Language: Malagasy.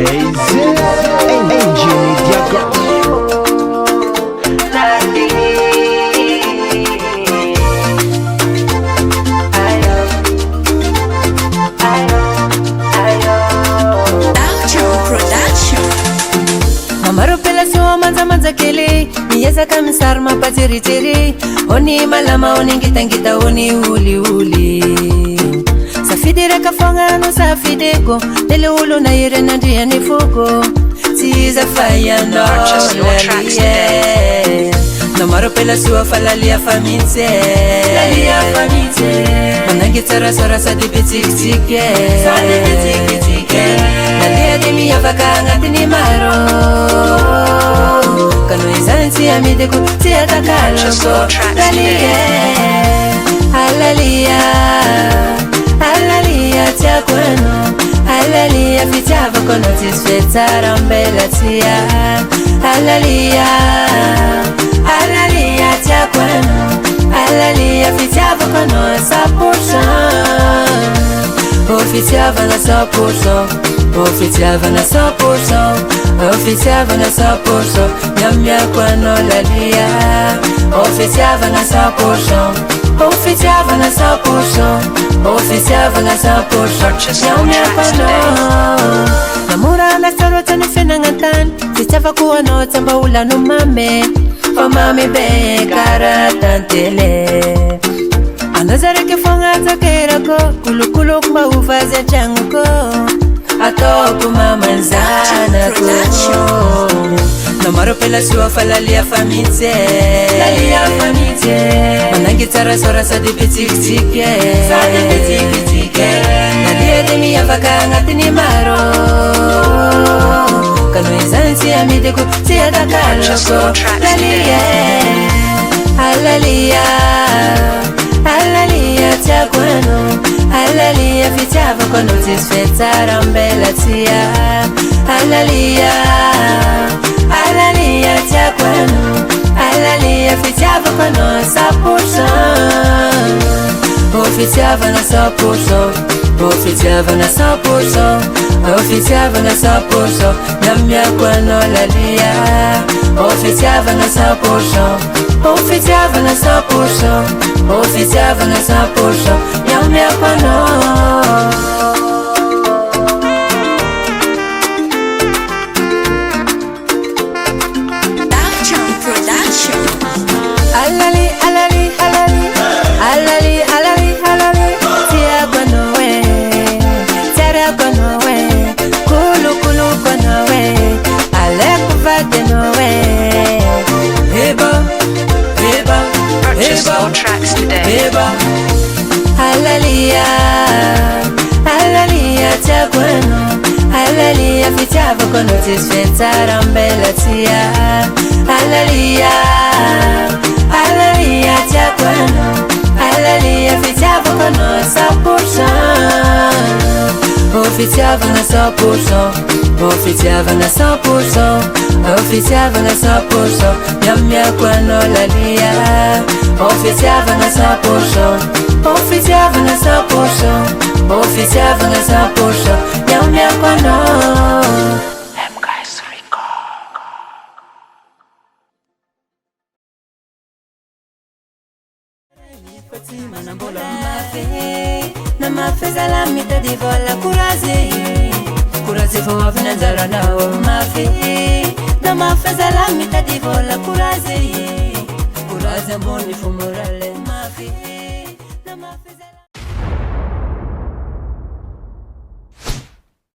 Gasy Nouveauté Gasy. Maro pelasio manza kele Niesa kamisar mapatiri Oni malama oni ngitangita oni uli Safidira kafonga no safideko Lele ulo na ire na ndiya ni fuko Tiza faya no LALLYA No maro pelasio fa LALLYA famite LALLYA famite Manangitara sora sa di bitike LALLYA di mi yavaka tini maro Kano izanti amideko tiata kaloko LALLYA LALLYA tia kwano LALLYA fitiava kono tisfetara mbela tia LALLYA tia kwano LALLYA fitiava kono 100% Officiava na 100% Officiava na 100% Officiava na 100% Nyamya kwano LALLYA Officiava na 100% Officiava na 100% Officiava na 100% Nyamya kwano Namura na sarota ni fenangatan Fitiava kuwa no tamba ula no mame Famame be karatantele Anazare ke fonga zakera ko Kulu kuma ufaze changu ko Atoko mamanzana ko Namaro pela siwa fa LALLYA famite LALLYA famite Manangitara sora sa di bitike LALLYA de mi yavaka ngatini maro Kano izanti amideko tiada kaloko LALLYA tia kwano LALLYA fitiava kono tisfetara mbela tia LALLYA tia kwano LALLYA fitiava kono 100% Officiava na 100% Officiava na 100% Officiava na 100% Nyamya kwano LALLYA Officiava na 100% Officiava na 100% Officiava na 100% Nyamya kwano Tracks today. LALLYA tia kwano LALLYA fitiava kono tisfetara mbela tia LALLYA tia kwano LALLYA fitiava kono 100% Officiava na 100% Officiava na 100% Officiava na 100% Nyamya kwano LALLYA Officiava na 100% Officiava na 100% Officiava na 100% Nyamya kwano Na mafeza la mita di vola Kurazi fo avna zara na o mafi Na mafeza la mita di vola Kurazi boni fu morale